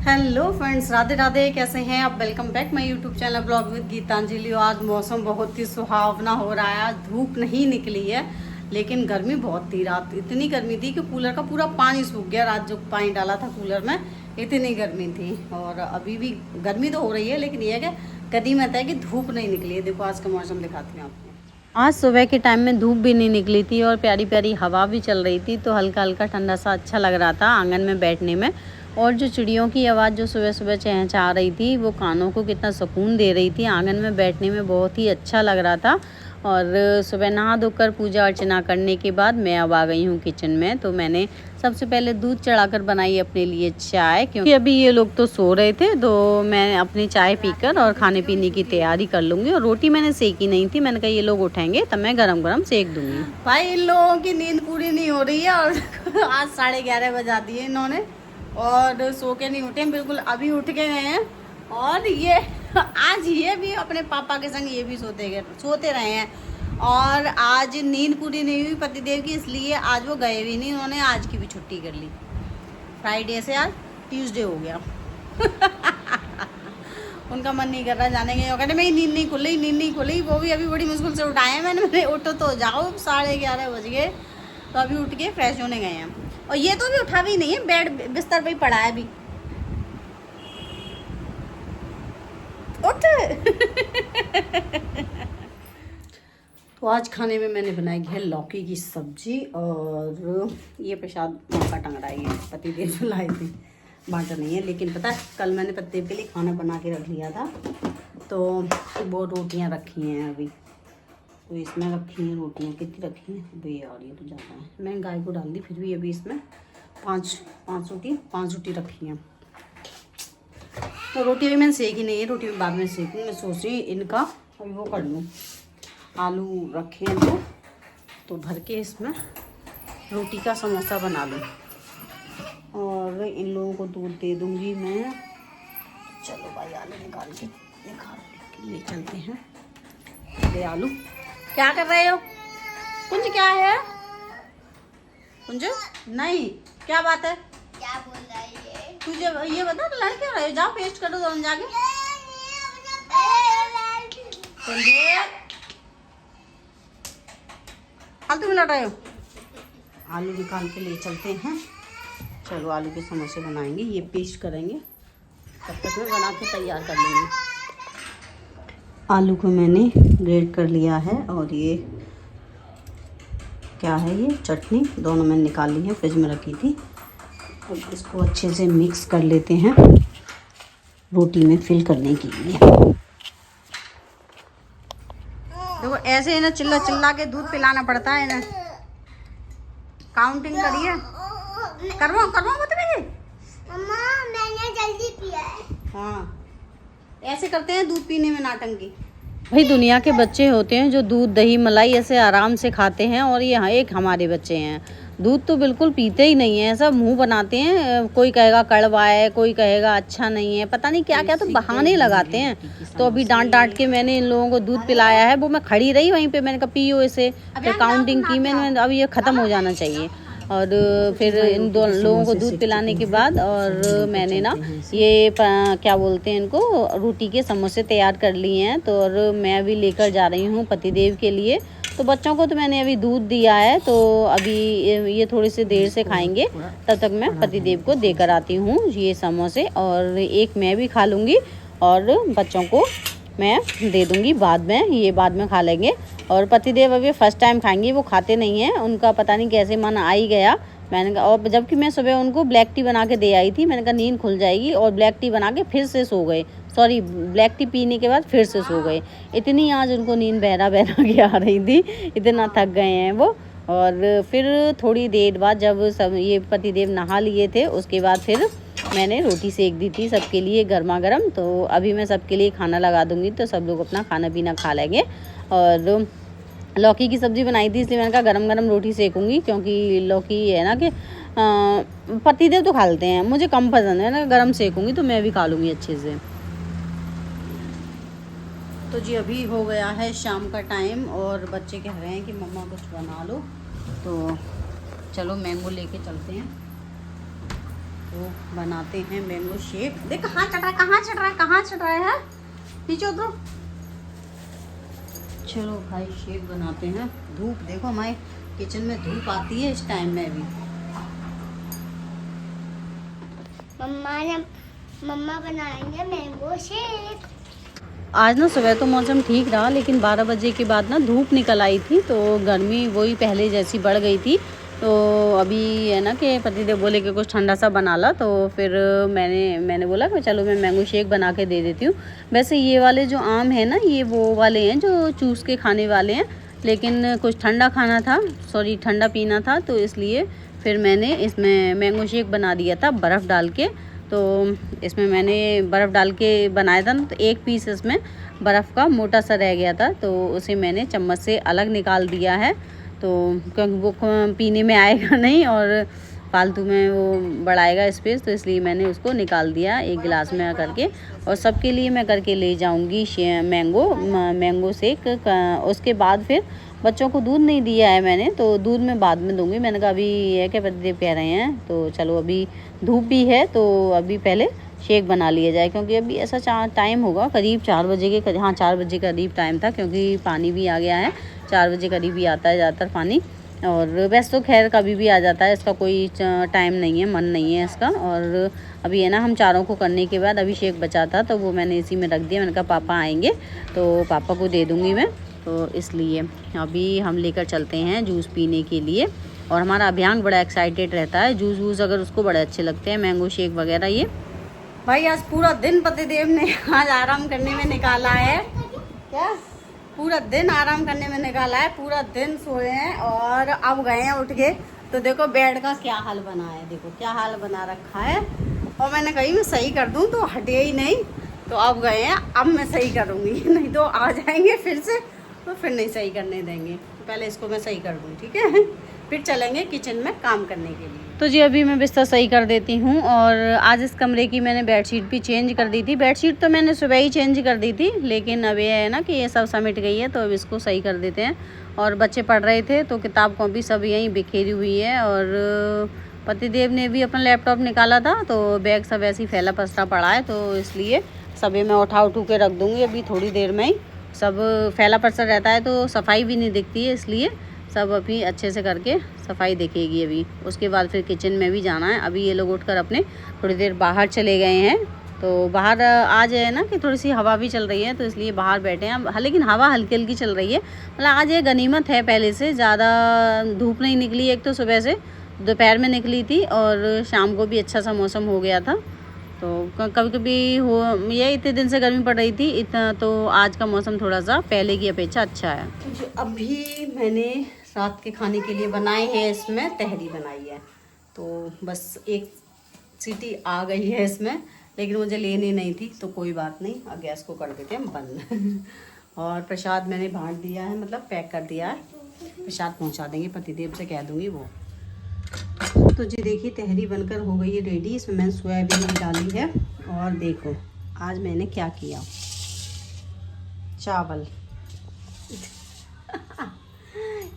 Hello friends, Radhe Radhe. कैसे हैं आप? Welcome back my YouTube channel blog with Geetanjali. आज मौसम बहुत ही सुहावना हो रहा है। धूप नहीं निकली है लेकिन गर्मी बहुत थी। रात इतनी गर्मी थी कि कूलर का पूरा पानी सूख गया। रात जो पानी डाला था कूलर में, इतनी गर्मी थी। और अभी भी गर्मी तो हो रही है लेकिन ये है कि कदीम आता है कि धूप नहीं निकली है। देखो आज का मौसम दिखाती हूँ आपको। आज सुबह के टाइम में धूप भी नहीं निकली थी और प्यारी प्यारी हवा भी चल रही थी, तो हल्का हल्का ठंडा सा अच्छा लग रहा था आंगन में बैठने में। और जो चिड़ियों की आवाज़ जो सुबह सुबह चहचहा रही थी वो कानों को कितना सुकून दे रही थी। आंगन में बैठने में बहुत ही अच्छा लग रहा था। और सुबह नहा धोकर पूजा अर्चना करने के बाद मैं अब आ गई हूँ किचन में। तो मैंने सबसे पहले दूध चढ़ाकर बनाई अपने लिए चाय, क्योंकि अभी ये लोग तो सो रहे थे। तो मैं अपनी चाय पीकर और खाने पीने की तैयारी कर लूँगी। और रोटी मैंने सेकी नहीं थी, मैंने कहा ये लोग उठेंगे तब मैं गरम गरम सेक दूँगी। भाई इन लोगों की नींद पूरी नहीं हो रही है और आज 11:30 बजा दिए इन्होंने और सो के नहीं उठे, बिल्कुल अभी उठ के गए हैं। और ये आज ये भी अपने पापा के संग ये भी सोते रहे हैं। और आज नींद पूरी नहीं हुई पतिदेव की, इसलिए आज वो गए भी नहीं। उन्होंने आज की भी छुट्टी कर ली। फ्राइडे से आज ट्यूसडे हो गया। उनका मन नहीं कर रहा जाने के। कहते मेरी नींद नहीं खुली। वो भी अभी बड़ी मुश्किल से उठाए हैं मैंने उठो तो जाओ। 11:30 बज गए तो अभी उठ के फ्रेश होने गए हैं। और ये तो भी उठा भी नहीं है, बेड बिस्तर पे ही पड़ा है अभी। उठ। तो आज खाने में मैंने बनाई है लौकी की सब्जी। और ये प्रसाद मौका टंग रहा है, ये पतिदेव से लाए थे, बांटा नहीं है। लेकिन पता है कल मैंने पतिदेव के लिए खाना बना के रख लिया था, तो वो रोटियां रखी हैं अभी। तो इसमें रखी हैं रोटियां, कितनी रखी हैं भाई यार, ये तो ज़्यादा है। मैं गाय को डाल दी, फिर भी अभी इसमें पाँच रोटी रखी हैं। तो रोटी अभी मैंने सेकी नहीं है, रोटी में बाद में सेकूँ। मैं सोच रही इनका अभी वो कर लूँ। आलू रखे हैं तो भर के इसमें रोटी का समोसा बना लूँ और इन लोगों को दूध दे दूँगी मैं। चलो भाई आलू निकाल के ले चलते हैं। ये आलू क्या कर रहे हो? कुंज क्या है? कुंज नहीं, क्या बात है? क्या बोल रहा है ये? तुझे ये बता लड़ क्यों रहे हो? जाओ पेस्ट करो दोनों जाके। फालतू में लड़ रहे हो। आलू निकाल के ले चलते हैं। चलो आलू के समोसे बनाएंगे, ये पेस्ट करेंगे, तब तक मैं बना के तैयार कर लूँगी। आलू को मैंने ग्रेट कर लिया है और ये क्या है, ये चटनी दोनों मैंने निकाल ली है, फ्रिज में रखी थी। अब इसको अच्छे से मिक्स कर लेते हैं रोटी में फिल करने के लिए। देखो ऐसे इन्हें चिल्ला चिल्ला के दूध पिलाना पड़ता है इन्हें। काउंटिंग करिए, करवाओ बताइए। मम्मा मैंने जल्दी पिया है। हाँ ऐसे करते हैं दूध पीने में नाटंकी। भाई दुनिया के बच्चे होते हैं जो दूध दही मलाई ऐसे आराम से खाते हैं, और ये एक हमारे बच्चे हैं दूध तो बिल्कुल पीते ही नहीं है। सब मुंह बनाते हैं, कोई कहेगा कड़वा है, कोई कहेगा अच्छा नहीं है, पता नहीं क्या क्या तो बहाने लगाते हैं। तो अभी डांट के मैंने इन लोगों को दूध पिलाया है। वो मैं खड़ी रही वहीं पे, मैंने कहा पियो इसे। फिर काउंटिंग की मैंने, अब ये ख़त्म हो जाना चाहिए। और फिर इन दो लोगों को दूध पिलाने के बाद और मैंने ना ये क्या बोलते हैं इनको, रोटी के समोसे तैयार कर लिए हैं। तो और मैं अभी लेकर जा रही हूँ पतिदेव के लिए। तो बच्चों को तो मैंने अभी दूध दिया है, तो अभी ये थोड़ी सी देर से खाएंगे, तब तक मैं पतिदेव को देकर आती हूँ ये समोसे। और एक मैं भी खा लूँगी और बच्चों को मैं दे दूँगी बाद में, ये बाद में खा लेंगे। और पतिदेव अभी फर्स्ट टाइम खाएंगे, वो खाते नहीं हैं, उनका पता नहीं कैसे मन आ ही गया। मैंने कहा, और जबकि मैं सुबह उनको ब्लैक टी बना के दे आई थी, मैंने कहा नींद खुल जाएगी, और ब्लैक टी बना के फिर से सो गए। सॉरी, ब्लैक टी पीने के बाद फिर से सो गए। इतनी आज उनको नींद बहरा के आ रही थी, इतना थक गए हैं वो। और फिर थोड़ी देर बाद जब सब ये पतिदेव नहा लिए थे, उसके बाद फिर मैंने रोटी सेक दी थी सबके लिए गर्मा गर्म। तो अभी मैं सबके लिए खाना लगा दूंगी, तो सब लोग अपना खाना पीना खा लेंगे। और लौकी की सब्ज़ी बनाई थी, इसलिए मैंने कहा गरम गरम रोटी सेकूंगी, क्योंकि लौकी है ना कि पतिदेव तो खा लेते हैं, मुझे कम पसंद है ना, गरम सेकूंगी तो मैं भी खा लूँगी अच्छे से। तो जी अभी हो गया है शाम का टाइम और बच्चे कह रहे हैं कि मम्मा कुछ बना लो, तो चलो मैंगो लेके चलते हैं। तो बनाते हैं मैंगो शेक। देख कहाँ चढ़ रहा है, कहाँ चढ़ रहा है, कहाँ चढ़ रहा है, नीचे उतरो। चलो भाई शेक बनाते हैं। धूप देखो, हमारे किचन में धूप आती है इस टाइम में भी। मम्मा बनाएंगे मैंगो शेक। आज ना सुबह तो मौसम ठीक रहा, लेकिन 12 बजे के बाद ना धूप निकल आई थी, तो गर्मी वही पहले जैसी बढ़ गई थी। तो अभी है ना कि पतिदेव बोले कि कुछ ठंडा सा बना ला, तो फिर मैंने बोला कि चलो मैं मैंगो शेक बना के दे देती हूँ। वैसे ये वाले जो आम है ना, ये वो वाले हैं जो चूस के खाने वाले हैं, लेकिन कुछ ठंडा खाना था, सॉरी ठंडा पीना था, तो इसलिए फिर मैंने इसमें मैंगो शेक बना दिया था बर्फ़ डाल के। तो इसमें मैंने बर्फ़ डाल के बनाया था ना, तो एक पीस इसमें बर्फ़ का मोटा सा रह गया था, तो उसे मैंने चम्मच से अलग निकाल दिया है। तो क्योंकि वो पीने में आएगा नहीं और फालतू में वो बढ़ाएगा स्पेस, तो इसलिए मैंने उसको निकाल दिया एक गिलास में करके। और सबके लिए मैं करके ले जाऊंगी मैंगो शेक। उसके बाद फिर बच्चों को दूध नहीं दिया है मैंने, तो दूध में बाद में दूंगी। मैंने कहा अभी ये क्या पतिदेव कह रहे हैं, तो चलो अभी धूप भी है तो अभी पहले शेक बना लिया जाए, क्योंकि अभी ऐसा टाइम होगा करीब 4 बजे के करीब, हाँ 4 बजे करीब टाइम था, क्योंकि पानी भी आ गया है। 4 बजे करीब ही आता है ज़्यादातर पानी, और वैसे तो खैर कभी भी आ जाता है, इसका कोई टाइम नहीं है, मन नहीं है इसका। और अभी है ना हम चारों को करने के बाद अभी शेक बचा था, तो वो मैंने इसी में रख दिया। मैंने कहा पापा आएंगे तो पापा को दे दूँगी मैं, तो इसलिए अभी हम लेकर चलते हैं जूस पीने के लिए। और हमारा अभियान बड़ा एक्साइटेड रहता है, जूस वूस अगर उसको बड़े अच्छे लगते हैं, मैंगो शेक वगैरह। ये भाई आज पूरा दिन पतिदेव ने आज आराम करने में निकाला है। क्या पूरा दिन आराम करने में निकाला है, पूरा दिन सोए हैं और अब गए हैं उठ के। तो देखो बेड का क्या हाल बना है, देखो क्या हाल बना रखा है। और मैंने कही मैं सही कर दूं तो हटे ही नहीं, तो अब गए हैं, अब मैं सही करूँगी, नहीं तो आ जाएंगे फिर से, तो फिर नहीं सही करने देंगे। तो पहले इसको मैं सही कर दूँ, ठीक है, फिर चलेंगे किचन में काम करने के लिए। तो जी अभी मैं बिस्तर सही कर देती हूँ। और आज इस कमरे की मैंने बेडशीट भी चेंज कर दी थी। बेडशीट तो मैंने सुबह ही चेंज कर दी थी, लेकिन अब ये है ना कि ये सब समेट गई है, तो अब इसको सही कर देते हैं। और बच्चे पढ़ रहे थे तो किताब कॉपी सब यहीं बिखेरी हुई है। और पतिदेव ने भी अपना लैपटॉप निकाला था, तो बैग सब ऐसे ही फैला पसरा पड़ा है, तो इसलिए सभी मैं उठा के रख दूँगी अभी थोड़ी देर में ही। सब फैला पसरा रहता है तो सफाई भी नहीं दिखती है, इसलिए सब अभी अच्छे से करके सफाई दिखेगी अभी। उसके बाद फिर किचन में भी जाना है। अभी ये लोग उठकर अपने थोड़ी देर बाहर चले गए हैं, तो बाहर आज है ना कि थोड़ी सी हवा भी चल रही है, तो इसलिए बाहर बैठे हैं। लेकिन हवा हल्की हल्की चल रही है, मतलब आज ये गनीमत है, पहले से ज़्यादा धूप नहीं निकली। एक तो सुबह से दोपहर में निकली थी और शाम को भी अच्छा सा मौसम हो गया था। तो कभी कभी हो ये इतने दिन से गर्मी पड़ रही थी इतना, तो आज का मौसम थोड़ा सा पहले की अपेक्षा अच्छा है। तो अभी मैंने रात के खाने के लिए बनाए हैं, इसमें तहरी बनाई है, तो बस एक सीटी आ गई है इसमें, लेकिन मुझे लेनी नहीं थी, तो कोई बात नहीं, अब गैस को कर देते हैं बंद। और प्रसाद मैंने बांट दिया है, मतलब पैक कर दिया है, प्रसाद पहुंचा देंगे, पतिदेव से कह दूंगी वो। तो जी देखिए तहरी बनकर हो गई है रेडी। इसमें मैंने सोयाबीन भी डाली है। और देखो आज मैंने क्या किया, चावल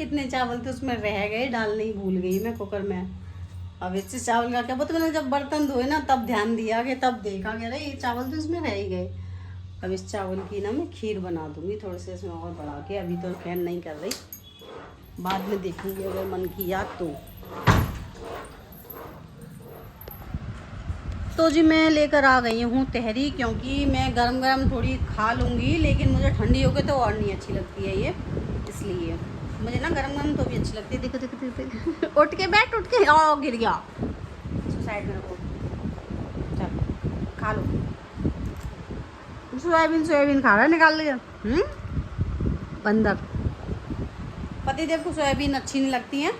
इतने चावल तो उसमें रह गए, डालने ही भूल गई मैं कुकर में। अब इससे चावल का क्या पता, मैंने जब बर्तन धोए ना तब ध्यान दिया कि तब देखा कि अरे ये चावल तो इसमें रह ही गए। अब इस चावल की ना मैं खीर बना दूंगी थोड़े से इसमें और बढ़ा के, अभी तो खैर नहीं कर रही, बाद में देखूंगी अगर मन किया तो जी मैं लेकर आ गई हूँ तहरी, क्योंकि मैं गरम गरम थोड़ी खा लूँगी, लेकिन मुझे ठंडी हो गई तो और नहीं अच्छी लगती है ये, इसलिए मुझे ना गरम गरम तो भी अच्छी लगती है। देखो देखो देखो उठ के बैठ, उठ के आओ, गिर गया, साइड में रखो, चल खा लो। सोयाबीन खा रहा है, निकाल लिया बंदर। पतिदेव को सोयाबीन अच्छी नहीं लगती हैं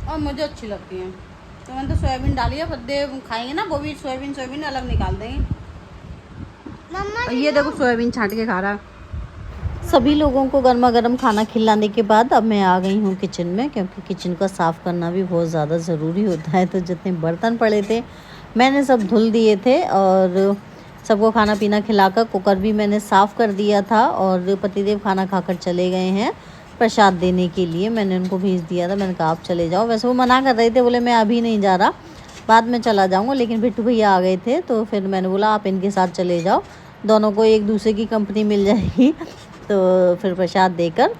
और मुझे अच्छी लगती हैं, तो मैंने तो सोयाबीन डाली है। पतिदेव खाएंगे ना वो भी सोयाबीन अलग निकाल देंगे। मम्मा ये देखो सोयाबीन छांट के खा रहा है। सभी लोगों को गर्मा गर्म खाना खिलाने के बाद अब मैं आ गई हूँ किचन में, क्योंकि किचन का साफ़ करना भी बहुत ज़्यादा ज़रूरी होता है। तो जितने बर्तन पड़े थे मैंने सब धुल दिए थे, और सबको खाना पीना खिलाकर कुकर भी मैंने साफ़ कर दिया था। और पतिदेव खाना खाकर चले गए हैं प्रसाद देने के लिए, मैंने उनको भेज दिया था, मैंने कहा आप चले जाओ। वैसे वो मना कर रहे थे, बोले मैं अभी नहीं जा रहा, बाद में चला जाऊँगा, लेकिन बिट्टू भैया आ गए थे तो फिर मैंने बोला आप इनके साथ चले जाओ, दोनों को एक दूसरे की कंपनी मिल जाएगी। तो फिर प्रसाद देकर,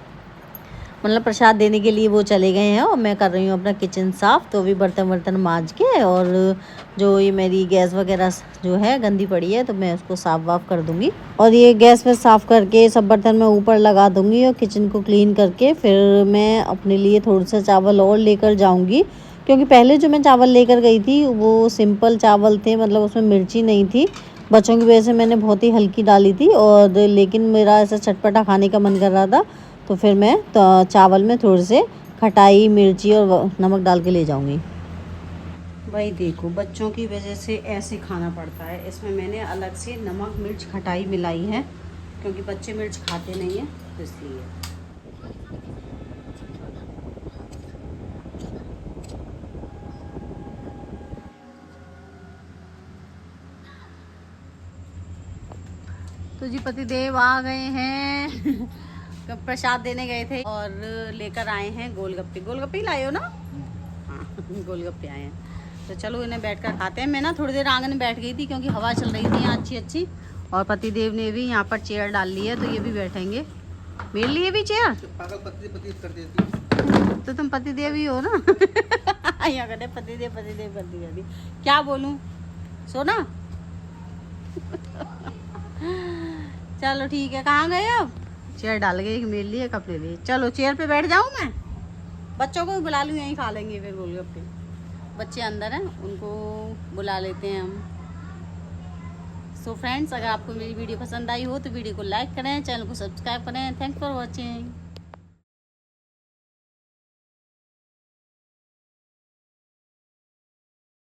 मतलब प्रसाद देने के लिए वो चले गए हैं और मैं कर रही हूँ अपना किचन साफ़। तो अभी बर्तन मांज के, और जो ये मेरी गैस वगैरह जो है गंदी पड़ी है तो मैं उसको साफ़ वाफ कर दूँगी, और ये गैस में साफ़ करके सब बर्तन मैं ऊपर लगा दूँगी और किचन को क्लीन करके फिर मैं अपने लिए थोड़ा सा चावल और लेकर जाऊँगी। क्योंकि पहले जो मैं चावल लेकर गई थी वो सिंपल चावल थे, मतलब उसमें मिर्ची नहीं थी। बच्चों की वजह से मैंने बहुत ही हल्की डाली थी, और लेकिन मेरा ऐसा चटपटा खाने का मन कर रहा था तो फिर मैं चावल में थोड़े से खटाई, मिर्ची और नमक डाल के ले जाऊंगी। भाई देखो, बच्चों की वजह से ऐसे खाना पड़ता है। इसमें मैंने अलग से नमक, मिर्च, खटाई मिलाई है क्योंकि बच्चे मिर्च खाते नहीं हैं, तो इसलिए। तो जी पतिदेव आ गए हैं। प्रसाद देने गए थे और लेकर आए हैं गोलगप्पे। गोलगप्पे ही लाए हो ना? हाँ, गोलगप्पे आए हैं। तो चलो इन्हें बैठकर खाते हैं। मैं ना थोड़ी देर आंगन में बैठ गई थी क्योंकि हवा चल रही थी यहाँ अच्छी, और पतिदेव ने भी यहाँ पर चेयर डाल ली है तो ये भी बैठेंगे। मेरे लिए भी चेयर? तो तुम पतिदेव ही हो ना। यहाँ कहते पतिदेव कर दी। क्या बोलूँ, सोना? चलो ठीक है, कहाँ गए अब? चेयर डाल गए, एक मेरे लिए, कपड़े लिए। चलो चेयर पे बैठ जाऊँ मैं? बच्चों को भी बुला लूँ, यहीं खा लेंगे फिर गोलगप्पे। बच्चे अंदर हैं, उनको बुला लेते हैं हम। सो फ्रेंड्स, अगर आपको मेरी वीडियो पसंद आई हो तो वीडियो को लाइक करें, चैनल को सब्सक्राइब करें। Thanks for watching.